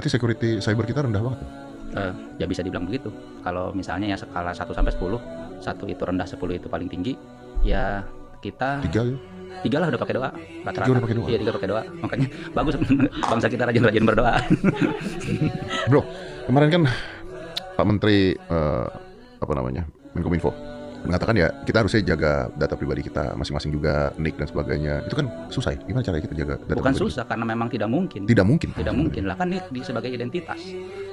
Berarti security cyber kita rendah banget. Ya bisa dibilang begitu. Kalau misalnya ya skala 1 sampai 10, 1 itu rendah, 10 itu paling tinggi, ya kita 3 ya? 3 lah udah pakai doa rata-rata. 3 udah pakai doa? Iya 3 pakai doa. Makanya bagus bangsa kita rajin-rajin berdoa. Bro, kemarin kan Pak Menteri Menkominfo mengatakan ya kita harusnya jaga data pribadi kita masing-masing juga, NIK dan sebagainya. Itu kan susah ya? Gimana caranya kita jaga data Bukan pribadi? susah karena memang tidak mungkin. Tidak mungkin. Tidak mungkin lah, kan ini sebagai identitas.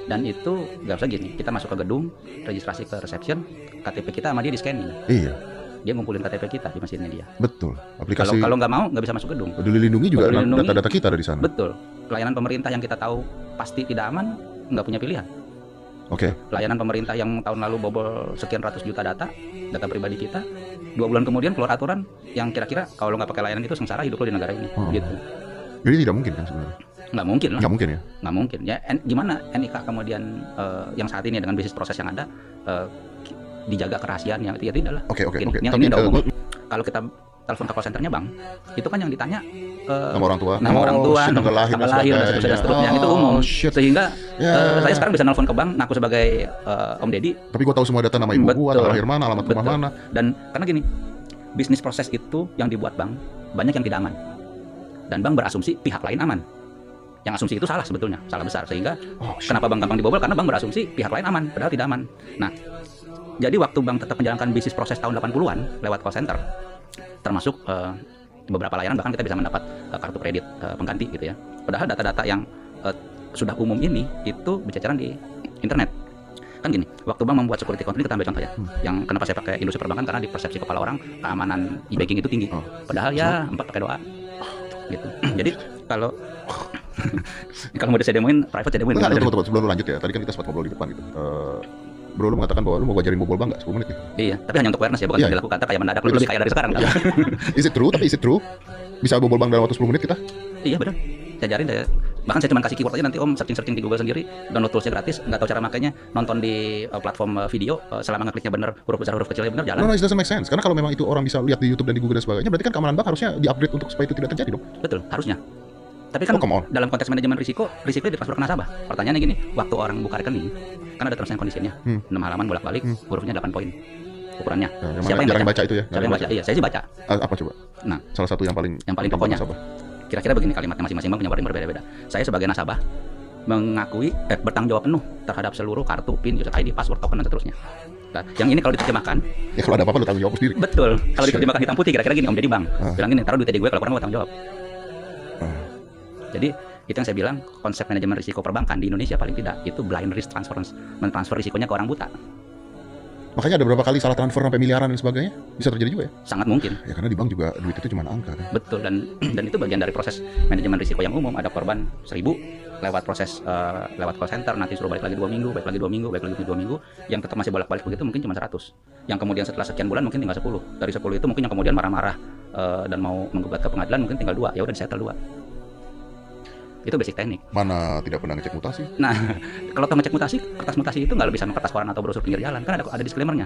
Dan itu nggak usah gini, kita masuk ke gedung, registrasi ke reception, KTP kita sama dia di scanning. Iya, Dia ngumpulin KTP kita di mesinnya dia. betul. Aplikasi Kalau nggak mau nggak bisa masuk gedung. Peduli Lindungi juga Peduli Lindungi, data-data kita ada di sana. Betul. Pelayanan pemerintah yang kita tahu pasti tidak aman, nggak punya pilihan. Oke. Pelayanan pemerintah yang tahun lalu bobol sekian ratus juta data pribadi kita, 2 bulan kemudian keluar aturan yang kira-kira kalau lo nggak pakai layanan itu sengsara hidup lo di negara ini. Gitu. Jadi tidak mungkin kan sebenarnya? Nggak mungkin lah. Nggak mungkin ya? Nggak mungkin ya. Gimana NIK kemudian yang saat ini dengan bisnis proses yang ada dijaga kerahasiaannya? Ya tidak lah. Oke. Yang Tapi ini udah umum. Kalau kita telepon ke call centernya bang, itu kan yang ditanya nama orang tua, nama tanggal lahir dan seterusnya. Itu umum. Sehingga saya sekarang bisa nelfon ke bank, ngaku sebagai Om Deddy. Tapi gue tahu semua data nama ibu gue, tanggal lahir mana, alamat rumah mana. Dan karena gini, bisnis proses itu yang dibuat bank banyak yang tidak aman. Dan bank berasumsi pihak lain aman. Yang asumsi itu salah sebetulnya, salah besar. Sehingga kenapa bank gampang dibobol? Karena bank berasumsi pihak lain aman, padahal tidak aman. Nah, jadi waktu bank tetap menjalankan bisnis proses tahun 80-an lewat call center, termasuk beberapa layanan bahkan kita bisa mendapat kartu kredit pengganti gitu ya. Padahal data-data yang sudah umum ini itu berceceran di internet. Kan gini, waktu bank membuat security control, kita ambil contoh ya. Yang kenapa saya pakai industri perbankan, karena di persepsi kepala orang keamanan e-banking itu tinggi. Padahal ya 4 pakai doa. Gitu. Jadi kalau mau saya demoin private, saya demoin. Tunggu, sebelum lu lanjut ya. Tadi kan kita sempat ngobrol di depan gitu. Bro, lu mengatakan bahwa lu mau ngajarin bobol bank nggak 10 menit nih? Iya, tapi hanya untuk awareness ya, bukan dilakukan. Ntar kayak mendadak lebih kaya dari sekarang. Is it true? Bisa bobol bank dalam waktu 10 menit kita? Iya benar. Saya ajarin saya. Bahkan saya cuma kasih keyword aja, nanti Om searching di Google sendiri, download toolsnya gratis, nggak tahu cara makainya, nonton di platform video, selama ngekliknya benar, huruf besar huruf kecilnya benar, jalan. No, it doesn't make sense. Karena kalau memang itu orang bisa lihat di YouTube dan di Google dan sebagainya, berarti kan keamanan bank harusnya di-upgrade untuk supaya itu tidak terjadi dong. Betul, harusnya. Tapi kan dalam konteks manajemen risiko ditransfer ke nasabah. Pertanyaannya gini, waktu orang buka rekening, kan ada terms and condition-nya, 6 halaman bolak-balik, hurufnya 8 poin ukurannya. Siapa yang baca itu ya? Siapa yang baca? Iya, saya sih baca. Apa coba? Nah, salah satu yang paling pokoknya. Kira-kira begini kalimatnya, masing-masing bank punya wording berbeda-beda. Saya sebagai nasabah mengakui bertanggung jawab penuh terhadap seluruh kartu, PIN, user ID, password, token dan seterusnya. Nah, yang ini kalau diterjemahkan, ya kalau ada apa-apa lu tanggung jawab sendiri. Betul. Kalau diterjemahkan hitam putih, kira-kira gini, Om Deddy Bang bilang gini, taruh duit di gue, kalau kurang gue tanggung jawab. Jadi itu yang saya bilang, konsep manajemen risiko perbankan di Indonesia paling tidak itu blind risk transference, mentransfer risikonya ke orang buta. Makanya ada beberapa kali salah transfer sampai miliaran dan sebagainya, bisa terjadi juga ya? Sangat mungkin. Ya karena di bank juga duit itu cuma angka kan? Betul, dan itu bagian dari proses manajemen risiko yang umum. Ada korban 1000 lewat proses lewat call center, nanti suruh balik lagi 2 minggu, balik lagi 2 minggu, balik lagi 2 minggu, yang tetap masih bolak-balik begitu mungkin cuma 100. Yang kemudian setelah sekian bulan mungkin tinggal 10. Dari 10 itu mungkin yang kemudian marah-marah dan mau menggugat ke pengadilan mungkin tinggal 2. Ya udah disettle 2. Itu basic teknik. Mana tidak pernah ngecek mutasi? Nah, kalau ngecek mutasi, kertas mutasi itu nggak bisa sama kertas koran atau brosur pinggir jalan, kan ada disclaimer-nya.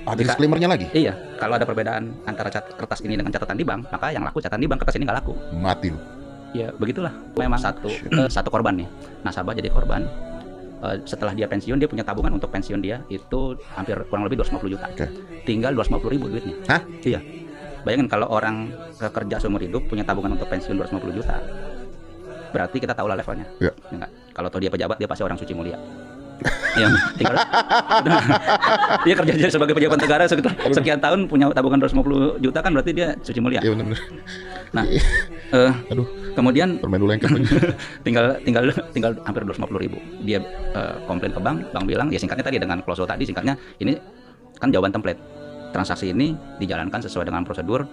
Ada disclaimer-nya lagi? Iya, kalau ada perbedaan antara kertas ini dengan catatan di bank, maka yang laku catatan di bank, kertas ini nggak laku. Mati lu. Ya begitulah. Memang satu korban nih, nasabah jadi korban. Setelah dia pensiun, dia punya tabungan untuk pensiun dia itu hampir kurang lebih 250 juta. Tinggal 250.000 duitnya. Hah? Iya. Bayangin kalau orang kerja seumur hidup punya tabungan untuk pensiun 250 juta. Berarti kita tahu lah levelnya. Ya. Enggak. Kalau tahu dia pejabat, dia pasti orang suci mulia. Yang tinggal dia kerja sebagai pejabat negara sekian tahun punya tabungan 250 juta kan berarti dia suci mulia. Iya benar. Nah, aduh. Kemudian permen dulu lengket lagi. tinggal hampir 250.000. Dia komplain ke bank bilang ya singkatnya tadi dengan klausul tadi, singkatnya ini kan jawaban template. Transaksi ini dijalankan sesuai dengan prosedur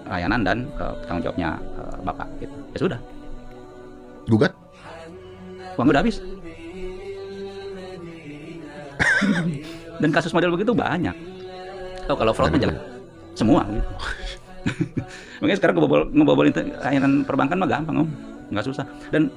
layanan dan tanggung jawabnya Bapak gitu. Ya sudah. Gugat? Uang udah habis. Dan kasus model begitu banyak. Kalau fraud aja semua gitu. Makanya sekarang ngebobolin layanan perbankan mah gampang Om, nggak susah. Dan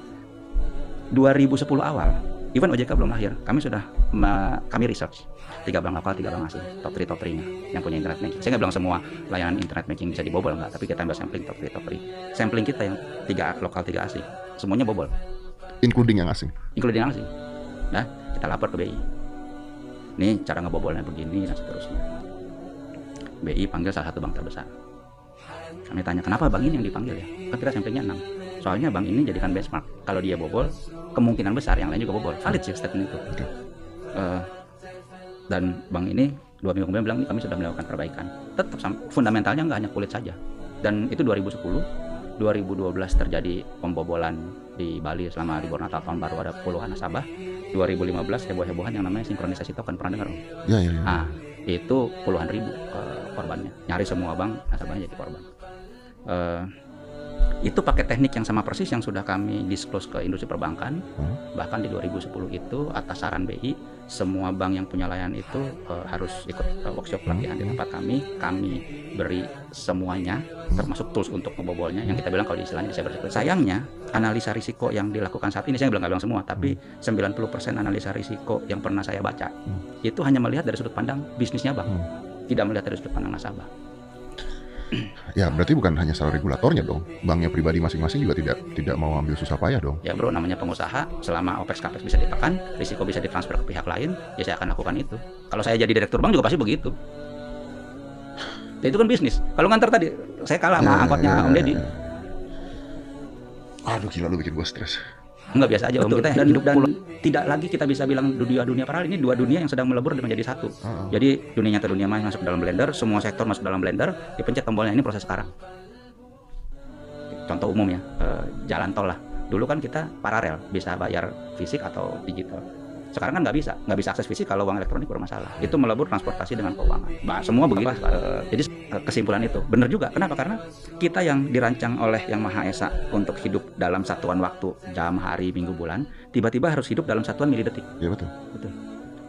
2010 awal, even OJK belum lahir, kami research 3 bank lokal, 3 bank asing, top 3-nya yang punya internet banking. Saya nggak bilang semua layanan internet banking bisa dibobol, enggak, tapi kita ambil sampling top 3. Sampling kita yang 3 lokal, 3 asing, semuanya bobol. including yang asing. including asing. Nah, kita lapor ke BI. Nih cara ngebobolnya begini dan seterusnya. BI panggil salah satu bank terbesar. Kami tanya, kenapa bank ini yang dipanggil ya? Kan kita sampingnya 6. Soalnya bank ini jadikan benchmark. Kalau dia bobol, kemungkinan besar yang lain juga bobol. Valid sih statement itu. Okay. Dan bank ini 2 minggu kemudian bilang, kami sudah melakukan perbaikan. Tetap fundamentalnya nggak hanya kulit saja. Dan itu 2010, 2012 terjadi pembobolan di Bali selama libur Natal tahun baru, ada puluhan nasabah. 2015 heboh-hebohan yang namanya sinkronisasi token, pernah dengar? Ya. Nah, itu puluhan ribu korbannya. Nyari semua bank, nasabahnya jadi korban. Itu pakai teknik yang sama persis yang sudah kami disclose ke industri perbankan. Bahkan di 2010 itu atas saran BI, semua bank yang punya layanan itu harus ikut workshop pelatihan di tempat kami. Kami beri semuanya, termasuk tools untuk ngebobolnya, yang kita bilang kalau di istilahnya di cyber security. Sayangnya analisa risiko yang dilakukan saat ini, saya nggak bilang semua, tapi 90% analisa risiko yang pernah saya baca itu hanya melihat dari sudut pandang bisnisnya bank, tidak melihat dari sudut pandang nasabah. Ya berarti bukan hanya salah regulatornya dong, banknya pribadi masing-masing juga tidak mau ambil susah payah dong. Ya bro, namanya pengusaha, selama OPEX CAPEX bisa ditekan, risiko bisa ditransfer ke pihak lain, ya saya akan lakukan itu. Kalau saya jadi direktur bank juga pasti begitu. Dan itu kan bisnis. Kalau ngantar tadi, saya kalah sama angkotnya Om Deddy. Aduh gila, lu bikin gue stres. Enggak, biasa aja Om, kita yang hidup dan tidak lagi kita bisa bilang dunia paralel. Ini dua dunia yang sedang melebur dan menjadi satu. Jadi dunia nyata, dunia maya masuk dalam blender, semua sektor masuk dalam blender, dipencet tombolnya, ini proses sekarang. Contoh umum ya, jalan tol lah. Dulu kan kita paralel, bisa bayar fisik atau digital. Sekarang kan nggak bisa akses fisik kalau uang elektronik bermasalah. Itu melebur transportasi dengan keuangan. Semua begitu. Jadi kesimpulan itu benar juga. Kenapa? Karena kita yang dirancang oleh Yang Maha Esa untuk hidup dalam satuan waktu, jam, hari, minggu, bulan, tiba-tiba harus hidup dalam satuan milidetik. Iya betul.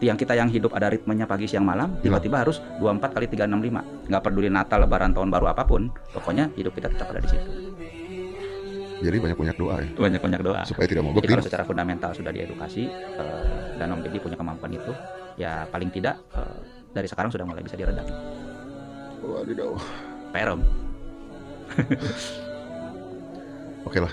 Yang kita yang hidup ada ritmenya pagi, siang, malam, tiba-tiba harus 24 kali 365. Nggak peduli Natal, Lebaran, tahun baru apapun, pokoknya hidup kita tetap ada di situ. Jadi banyak-banyak doa ya. Banyak doa. Supaya tidak mogok. Kalau secara fundamental sudah diedukasi dan Om Deddy punya kemampuan itu, ya paling tidak dari sekarang sudah mulai bisa diredam. Wadidaw. PR Om. Oke lah.